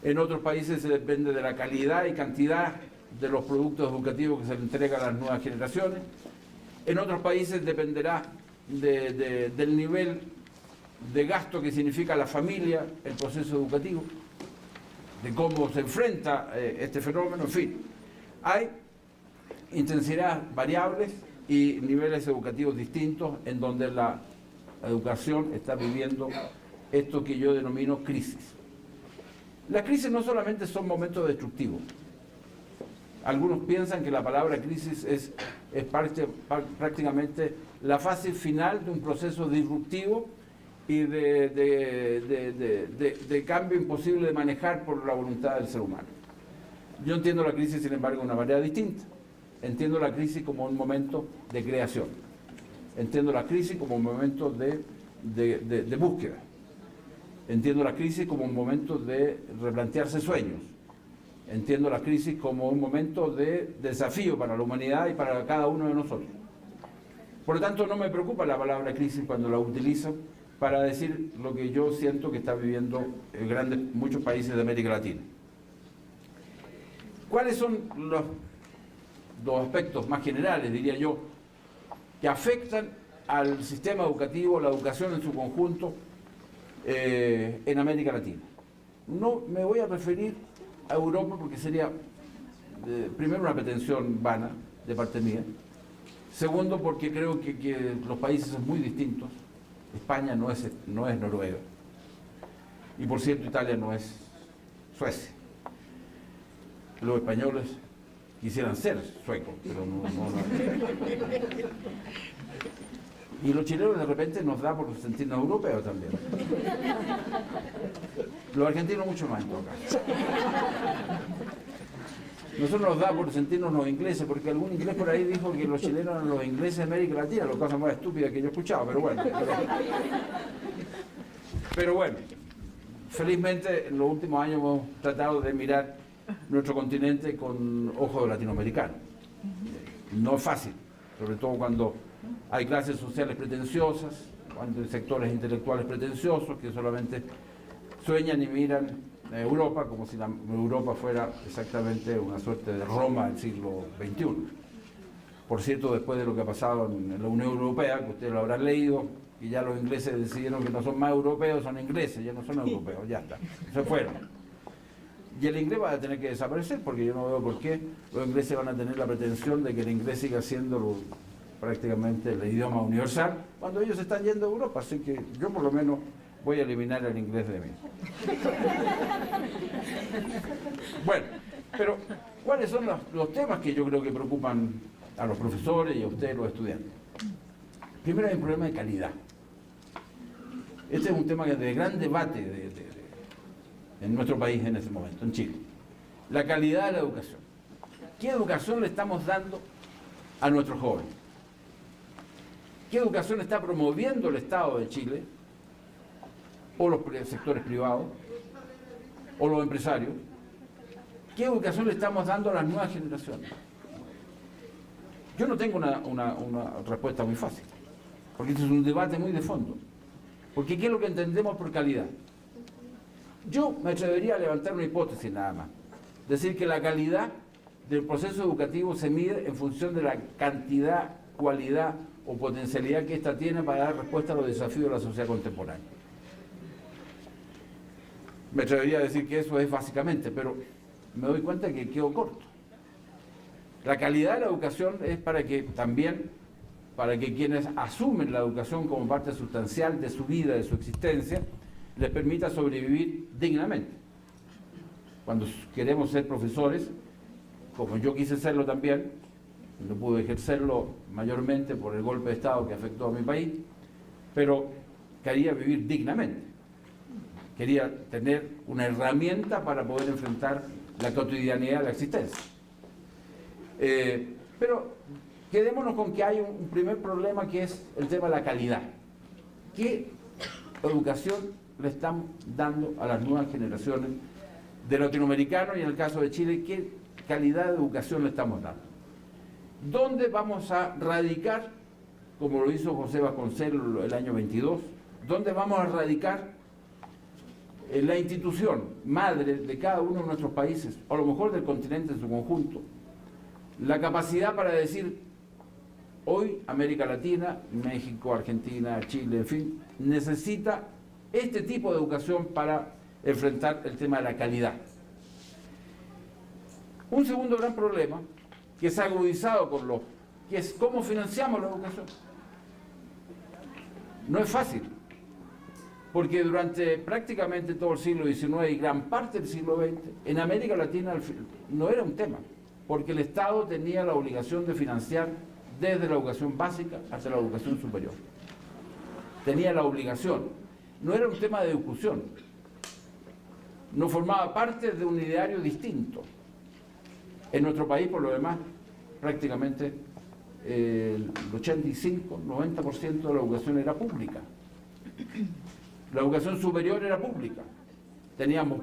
en otros países depende de la calidad y cantidad de los productos educativos que se le entregan a las nuevas generaciones. En otros países dependerá del nivel de gasto que significa la familia, el proceso educativo, de cómo se enfrenta este fenómeno, en fin. Hay intensidades variables y niveles educativos distintos en donde la educación está viviendo esto que yo denomino crisis. Las crisis no solamente son momentos destructivos. Algunos piensan que la palabra crisis es prácticamente la fase final de un proceso disruptivo y de cambio imposible de manejar por la voluntad del ser humano. Yo entiendo la crisis, sin embargo, de una manera distinta. entiendo la crisis como un momento de creación. Entiendo la crisis como un momento de búsqueda. Entiendo la crisis como un momento de replantearse sueños. Entiendo la crisis como un momento de desafío para la humanidad y para cada uno de nosotros. Por lo tanto, no me preocupa la palabra crisis cuando la utilizo para decir lo que yo siento que está viviendo muchos países de América Latina. ¿Cuáles son los aspectos más generales, diría yo, que afectan al sistema educativo, la educación en su conjunto, en América Latina? No me voy a referir a Europa porque sería, primero, una pretensión vana de parte mía. Segundo, porque creo que los países son muy distintos. España no es Noruega. Y por cierto, Italia no es Suecia. Los españoles quisieran ser suecos, pero no. Y los chilenos de repente nos da por sentirnos europeos también. Los argentinos mucho más en todo caso. Nosotros nos da por sentirnos los ingleses, porque algún inglés por ahí dijo que los chilenos eran los ingleses de América Latina, la cosa más estúpida que yo he escuchado, pero bueno. Pero bueno, felizmente en los últimos años hemos tratado de mirar nuestro continente con ojos latinoamericanos. No es fácil, sobre todo cuando hay clases sociales pretenciosas, cuando hay sectores intelectuales pretenciosos que solamente sueñan y miran a Europa como si Europa fuera exactamente una suerte de Roma del siglo XXI. Por cierto, después de lo que ha pasado en la Unión Europea, que ustedes lo habrán leído, y ya los ingleses decidieron que no son más europeos, son ingleses, ya no son europeos, ya está, se fueron. Y el inglés va a tener que desaparecer, porque yo no veo por qué los ingleses van a tener la pretensión de que el inglés siga siendo prácticamente el idioma universal, cuando ellos están yendo a Europa, así que yo por lo menos voy a eliminar el inglés de mí. Bueno, pero ¿cuáles son los temas que yo creo que preocupan a los profesores y a ustedes, los estudiantes? Primero hay un problema de calidad. Este es un tema de gran debate en nuestro país en este momento, en Chile. La calidad de la educación. ¿Qué educación le estamos dando a nuestros jóvenes? ¿Qué educación está promoviendo el Estado de Chile, o los sectores privados, o los empresarios? ¿Qué educación le estamos dando a las nuevas generaciones? Yo no tengo una respuesta muy fácil, porque este es un debate muy de fondo. Porque ¿qué es lo que entendemos por calidad? Yo me atrevería a levantar una hipótesis nada más. Decir que la calidad del proceso educativo se mide en función de la cantidad, cualidad o potencialidad que ésta tiene para dar respuesta a los desafíos de la sociedad contemporánea. Me atrevería a decir que eso es básicamente, pero me doy cuenta que quedo corto. La calidad de la educación es para que quienes asumen la educación como parte sustancial de su vida, de su existencia, les permita sobrevivir dignamente. Cuando queremos ser profesores, como yo quise serlo también, no pude ejercerlo mayormente por el golpe de Estado que afectó a mi país, pero quería vivir dignamente. Quería tener una herramienta para poder enfrentar la cotidianidad de la existencia. Pero quedémonos con que hay un primer problema, que es el tema de la calidad. ¿Qué educación le estamos dando a las nuevas generaciones de latinoamericanos, y en el caso de Chile, qué calidad de educación le estamos dando? ¿Dónde vamos a radicar, como lo hizo José Vasconcelos el año 22, dónde vamos a radicar en la institución madre de cada uno de nuestros países, o a lo mejor del continente en su conjunto, la capacidad para decir: hoy América Latina, México, Argentina, Chile, en fin, necesita este tipo de educación para enfrentar el tema de la calidad? Un segundo gran problema que se ha agudizado que es cómo financiamos la educación. No es fácil, porque durante prácticamente todo el siglo XIX y gran parte del siglo XX, en América Latina no era un tema, porque el Estado tenía la obligación de financiar desde la educación básica hasta la educación superior. Tenía la obligación. No era un tema de discusión. No formaba parte de un ideario distinto. En nuestro país, por lo demás, prácticamente el 85-90% de la educación era pública. La educación superior era pública. Teníamos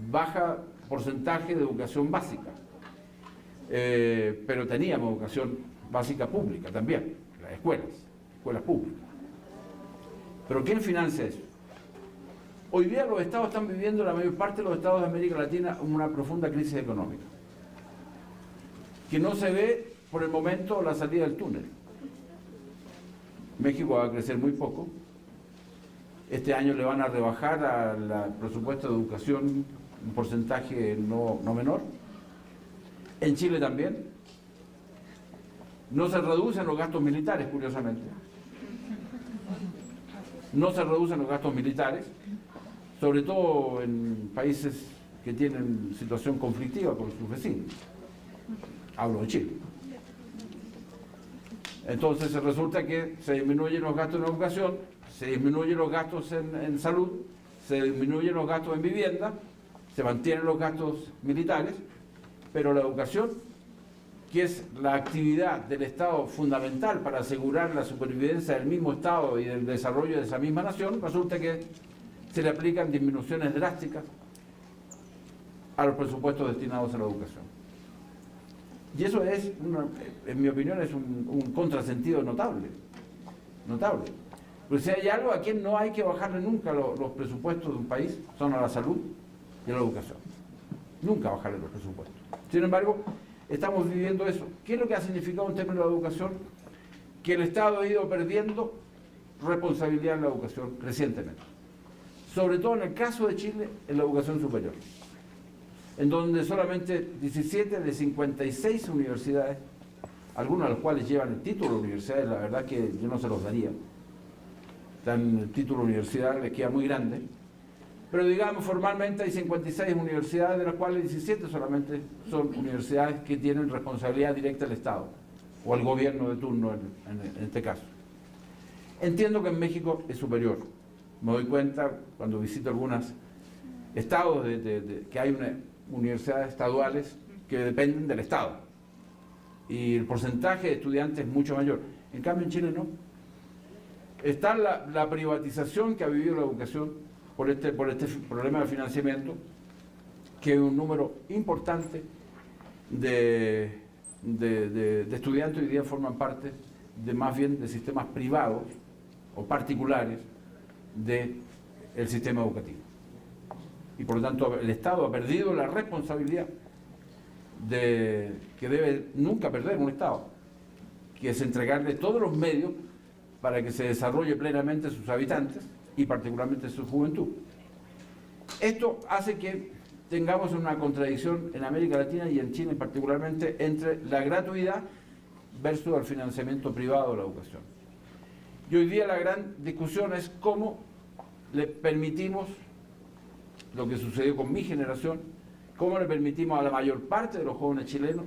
baja porcentaje de educación básica, pero teníamos educación básica pública también, las escuelas públicas. ¿Pero quién financia eso? Hoy día los estados están viviendo, la mayor parte de los estados de América Latina, una profunda crisis económica, que no se ve por el momento la salida del túnel. México va a crecer muy poco. Este año le van a rebajar al presupuesto de educación un porcentaje no menor. En Chile también. No se reducen los gastos militares, curiosamente. No se reducen los gastos militares, sobre todo en países que tienen situación conflictiva con sus vecinos. Hablo de Chile. Entonces resulta que se disminuyen los gastos en educación, se disminuyen los gastos en salud, se disminuyen los gastos en vivienda, se mantienen los gastos militares, pero la educación, que es la actividad del Estado fundamental para asegurar la supervivencia del mismo Estado y del desarrollo de esa misma nación, resulta que se le aplican disminuciones drásticas a los presupuestos destinados a la educación. Y eso es, en mi opinión, es un contrasentido notable. Pero si hay algo a quien no hay que bajarle nunca los presupuestos de un país, son a la salud y a la educación. Nunca bajarle los presupuestos. Sin embargo, estamos viviendo eso. ¿Qué es lo que ha significado en términos de la educación? Que el Estado ha ido perdiendo responsabilidad en la educación recientemente. Sobre todo en el caso de Chile, en la educación superior, en donde solamente 17 de 56 universidades, algunas de las cuales llevan el título de universidades, la verdad que yo no se los daría, el título de universidad les queda muy grande, pero digamos formalmente hay 56 universidades, de las cuales 17 solamente son universidades que tienen responsabilidad directa del Estado, o al gobierno de turno en este caso. Entiendo que en México es superior. Me doy cuenta cuando visito algunos estados que hay universidades estaduales que dependen del Estado y el porcentaje de estudiantes es mucho mayor. En cambio en Chile no. Está la privatización que ha vivido la educación por este problema de financiamiento, que es un número importante de estudiantes hoy día forman parte más bien de sistemas privados o particulares del sistema educativo. Y por lo tanto el Estado ha perdido la responsabilidad que debe nunca perder un Estado, que es entregarle todos los medios para que se desarrolle plenamente sus habitantes y particularmente su juventud. Esto hace que tengamos una contradicción en América Latina y en Chile particularmente entre la gratuidad versus el financiamiento privado de la educación. Y hoy día la gran discusión es cómo le permitimos, lo que sucedió con mi generación, cómo le permitimos a la mayor parte de los jóvenes chilenos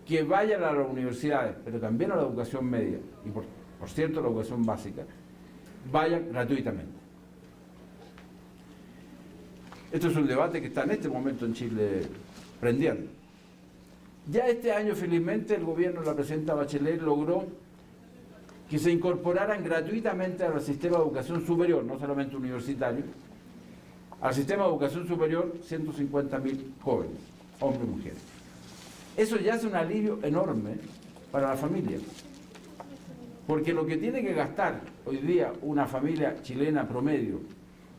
que vayan a las universidades, pero también a la educación media, y por cierto la educación básica, vayan gratuitamente. Esto es un debate que está en este momento en Chile prendiendo. Ya este año, felizmente, el gobierno de la presidenta Bachelet logró que se incorporaran gratuitamente al sistema de educación superior, no solamente universitario, al sistema de educación superior 150.000 jóvenes, hombres y mujeres. Eso ya es un alivio enorme para la familia, porque lo que tiene que gastar hoy día una familia chilena promedio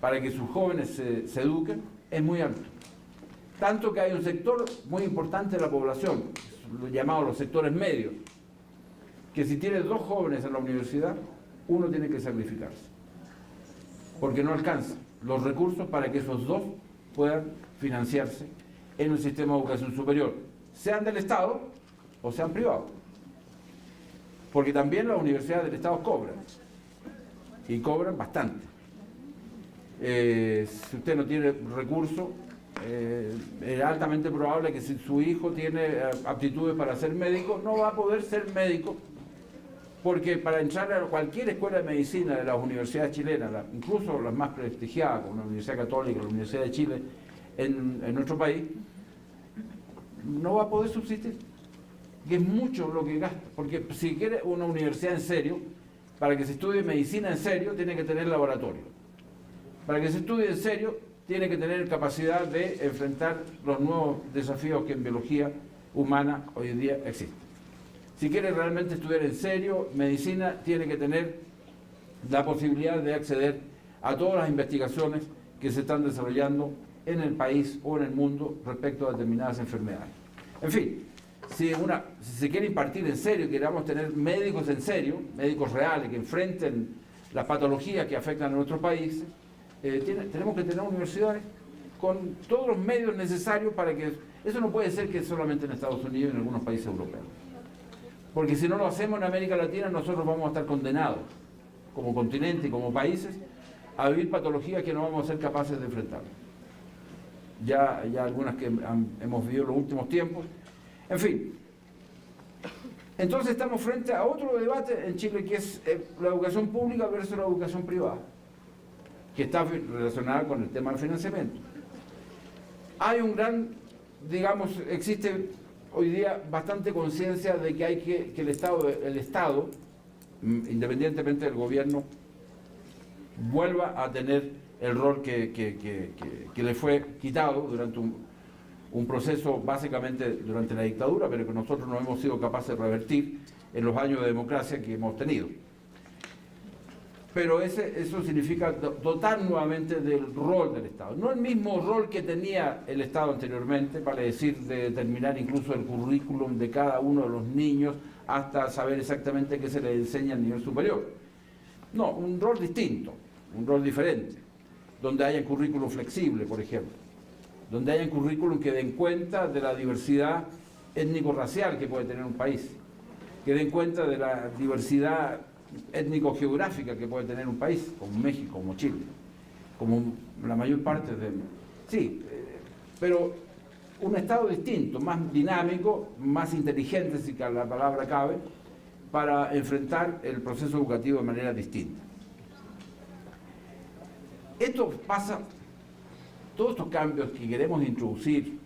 para que sus jóvenes se eduquen es muy alto. Tanto que hay un sector muy importante de la población, llamado los sectores medios, que si tiene 2 jóvenes en la universidad, uno tiene que sacrificarse, porque no alcanza los recursos para que esos 2 puedan financiarse en el sistema de educación superior, sean del Estado o sean privados. Porque también las universidades del Estado cobran, y cobran bastante. Si usted no tiene recursos, es altamente probable que si su hijo tiene aptitudes para ser médico, no va a poder ser médico, porque para entrar a cualquier escuela de medicina de las universidades chilenas, incluso las más prestigiadas, como la Universidad Católica, la Universidad de Chile, en nuestro país, no va a poder subsistir. que es mucho lo que gasta, porque si quiere una universidad en serio, para que se estudie medicina en serio, tiene que tener laboratorio. Para que se estudie en serio, tiene que tener capacidad de enfrentar los nuevos desafíos que en biología humana hoy en día existen. Si quiere realmente estudiar en serio medicina, tiene que tener la posibilidad de acceder a todas las investigaciones que se están desarrollando en el país o en el mundo respecto a determinadas enfermedades. En fin, si se quiere impartir en serio, queramos tener médicos en serio, médicos reales que enfrenten las patologías que afectan a nuestro país, tenemos que tener universidades con todos los medios necesarios para que... Eso no puede ser que solamente en Estados Unidos y en algunos países europeos. Porque si no lo hacemos en América Latina, nosotros vamos a estar condenados, como continente y como países, a vivir patologías que no vamos a ser capaces de enfrentar. Ya algunas que hemos vivido en los últimos tiempos. En fin, entonces estamos frente a otro debate en Chile, que es la educación pública versus la educación privada, que está relacionada con el tema del financiamiento. Hay un gran, digamos, existe hoy día bastante conciencia de que hay que el Estado, independientemente del gobierno, vuelva a tener el rol que le fue quitado durante un proceso básicamente durante la dictadura, pero que nosotros no hemos sido capaces de revertir en los años de democracia que hemos tenido. Pero eso significa dotar nuevamente del rol del Estado. No el mismo rol que tenía el Estado anteriormente, vale decir, de determinar incluso el currículum de cada uno de los niños hasta saber exactamente qué se les enseña a nivel superior. No, un rol distinto, un rol diferente, donde haya currículum flexible, por ejemplo, donde haya currículum que den cuenta de la diversidad étnico-racial que puede tener un país, que den cuenta de la diversidad étnico-geográfica que puede tener un país, como México, como Chile, como la mayor parte de... Sí, pero un Estado distinto, más dinámico, más inteligente, si la palabra cabe, para enfrentar el proceso educativo de manera distinta. Esto pasa, todos estos cambios que queremos introducir,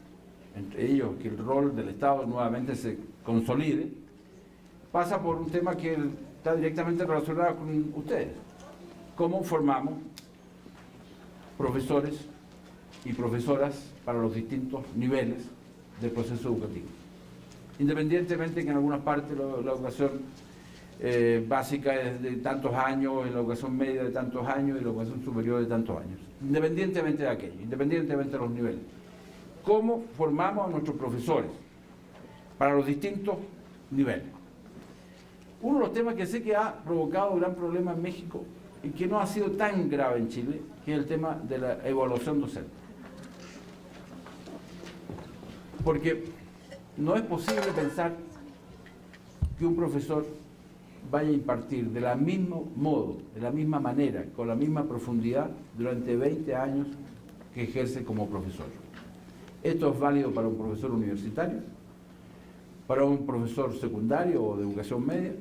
entre ellos que el rol del Estado nuevamente se consolide, pasa por un tema que está directamente relacionado con ustedes. ¿Cómo formamos profesores y profesoras para los distintos niveles del proceso educativo? Independientemente que en algunas partes la educación básica es de tantos años, en la educación media de tantos años y la educación superior de tantos años. Independientemente de aquello, independientemente de los niveles. ¿Cómo formamos a nuestros profesores para los distintos niveles? Uno de los temas que sé que ha provocado gran problema en México y que no ha sido tan grave en Chile, que es el tema de la evaluación docente. Porque no es posible pensar que un profesor vaya a impartir de la mismo modo, de la misma manera, con la misma profundidad durante 20 años que ejerce como profesor. Esto es válido para un profesor universitario, para un profesor secundario o de educación media,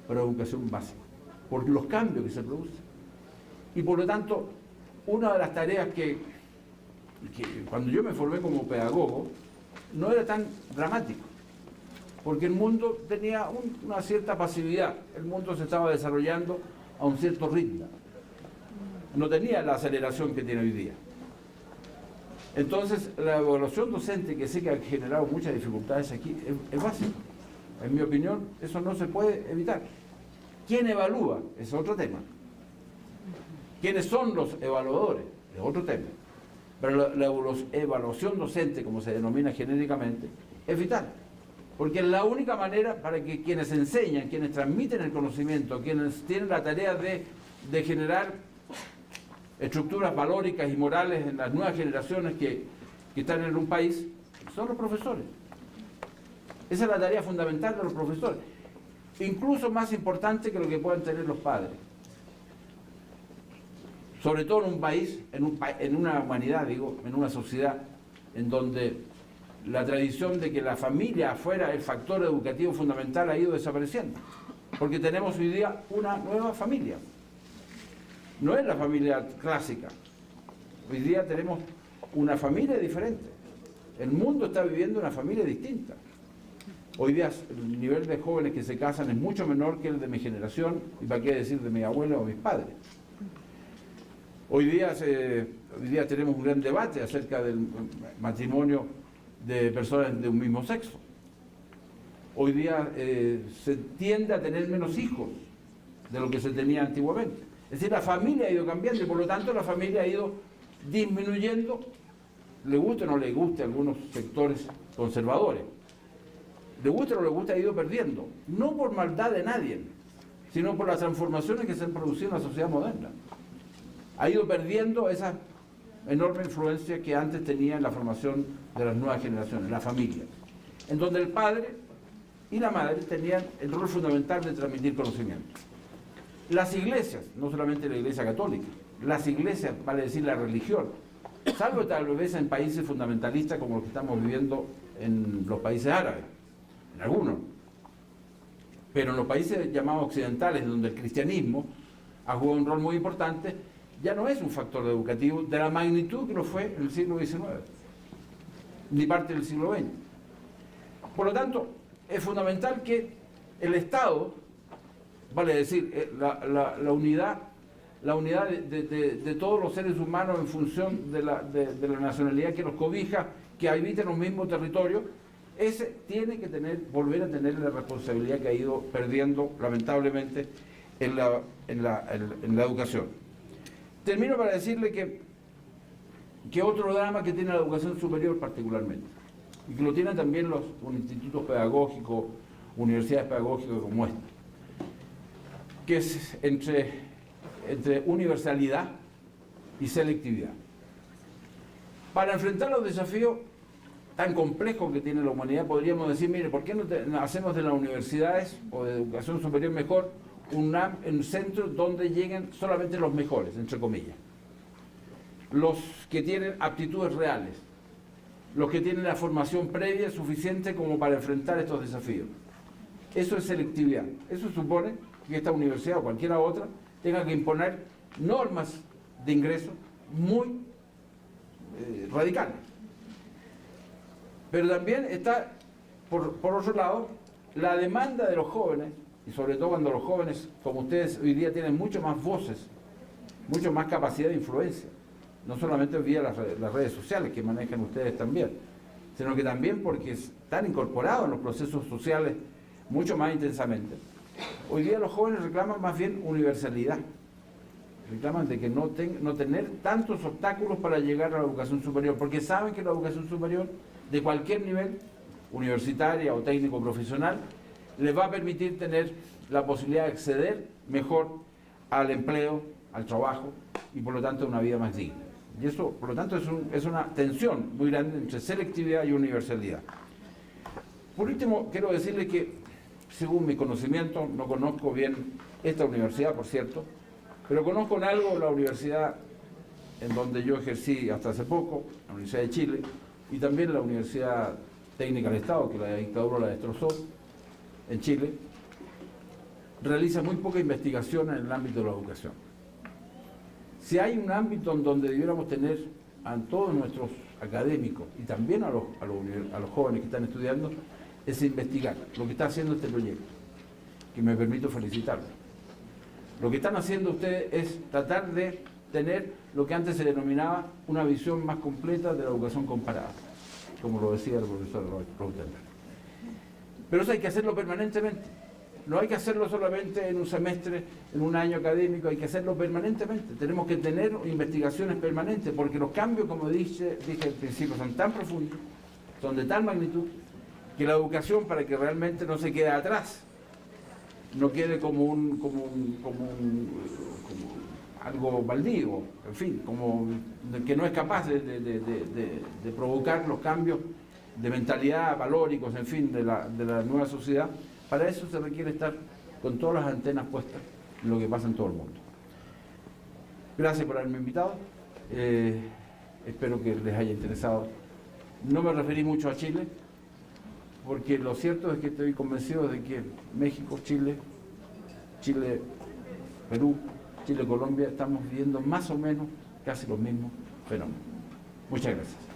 para educación básica, por los cambios que se producen. Y por lo tanto, una de las tareas que cuando yo me formé como pedagogo, no era tan dramático, porque el mundo tenía una cierta pasividad, el mundo se estaba desarrollando a un cierto ritmo, no tenía la aceleración que tiene hoy día. Entonces, la evaluación docente, que sé que ha generado muchas dificultades aquí, es básica. En mi opinión, eso no se puede evitar. ¿Quién evalúa? Es otro tema. ¿Quiénes son los evaluadores? Es otro tema. Pero la evaluación docente, como se denomina genéricamente, es vital. Porque es la única manera para que quienes enseñan, quienes transmiten el conocimiento, quienes tienen la tarea de generar estructuras valóricas y morales en las nuevas generaciones que están en un país, son los profesores. Esa es la tarea fundamental de los profesores, incluso más importante que lo que puedan tener los padres. Sobre todo en un país, en una humanidad, digo, en una sociedad en donde la tradición de que la familia fuera el factor educativo fundamental ha ido desapareciendo, porque tenemos hoy día una nueva familia. No es la familia clásica. Hoy día tenemos una familia diferente. El mundo está viviendo una familia distinta. Hoy día el nivel de jóvenes que se casan es mucho menor que el de mi generación, y para qué decir de mi abuelo o mis padres. Hoy día tenemos un gran debate acerca del matrimonio de personas de un mismo sexo. Hoy día se tiende a tener menos hijos de lo que se tenía antiguamente. Es decir, la familia ha ido cambiando y por lo tanto la familia ha ido disminuyendo, le guste o no le guste a algunos sectores conservadores. Le guste o no le guste, ha ido perdiendo, no por maldad de nadie, sino por las transformaciones que se han producido en la sociedad moderna. Ha ido perdiendo esa enorme influencia que antes tenía en la formación de las nuevas generaciones, la familia, en donde el padre y la madre tenían el rol fundamental de transmitir conocimiento. Las iglesias, no solamente la iglesia católica, las iglesias, vale decir la religión, salvo tal vez en países fundamentalistas como los que estamos viviendo en los países árabes, en algunos, pero en los países llamados occidentales, donde el cristianismo ha jugado un rol muy importante, ya no es un factor educativo de la magnitud que lo fue en el siglo XIX, ni parte del siglo XX. Por lo tanto, es fundamental que el Estado, vale decir, la unidad de todos los seres humanos en función de la nacionalidad que los cobija, que habiten los mismos territorios, ese tiene que volver a tener la responsabilidad que ha ido perdiendo lamentablemente en la educación. Termino para decirle que otro drama que tiene la educación superior particularmente, y que lo tienen también los institutos pedagógicos, universidades pedagógicas como esta, que es entre universalidad y selectividad. Para enfrentar los desafíos tan complejos que tiene la humanidad, podríamos decir, mire, ¿por qué no hacemos de las universidades o de educación superior mejor un centro donde lleguen solamente los mejores, entre comillas? Los que tienen aptitudes reales, los que tienen la formación previa suficiente como para enfrentar estos desafíos. Eso es selectividad. Eso supone que esta universidad o cualquiera otra tenga que imponer normas de ingreso muy radicales. Pero también está, por otro lado, la demanda de los jóvenes, y sobre todo cuando los jóvenes, como ustedes hoy día tienen mucho más voces, mucho más capacidad de influencia, no solamente vía las redes sociales que manejan ustedes también, sino que también porque están incorporados en los procesos sociales mucho más intensamente. Hoy día los jóvenes reclaman más bien universalidad, reclaman de que no tener tantos obstáculos para llegar a la educación superior, porque saben que la educación superior de cualquier nivel, universitaria o técnico profesional, les va a permitir tener la posibilidad de acceder mejor al empleo, al trabajo y por lo tanto una vida más digna. Y eso, por lo tanto, es una tensión muy grande entre selectividad y universalidad. Por último, quiero decirles que, según mi conocimiento, no conozco bien esta universidad, por cierto, pero conozco en algo la universidad en donde yo ejercí hasta hace poco, la Universidad de Chile, y también la Universidad Técnica del Estado, que la dictadura la destrozó en Chile, realiza muy poca investigación en el ámbito de la educación. Si hay un ámbito en donde debiéramos tener a todos nuestros académicos y también a los jóvenes que están estudiando, es investigar lo que está haciendo este proyecto, que me permito felicitarlos. Lo que están haciendo ustedes es tratar de tener lo que antes se denominaba una visión más completa de la educación comparada, como lo decía el profesor Rautenberg. Pero eso hay que hacerlo permanentemente. No hay que hacerlo solamente en un semestre, en un año académico, hay que hacerlo permanentemente. Tenemos que tener investigaciones permanentes, porque los cambios, como dije al principio, son tan profundos, son de tal magnitud, que la educación, para que realmente no se quede atrás, no quede como algo baldío, en fin, como que no es capaz de provocar los cambios de mentalidad, valóricos, en fin, de la nueva sociedad. Para eso se requiere estar con todas las antenas puestas en lo que pasa en todo el mundo. Gracias por haberme invitado. Espero que les haya interesado. No me referí mucho a Chile, porque lo cierto es que estoy convencido de que México, Chile, Perú, Chile, Colombia, estamos viviendo más o menos casi los mismos fenómenos. Muchas gracias.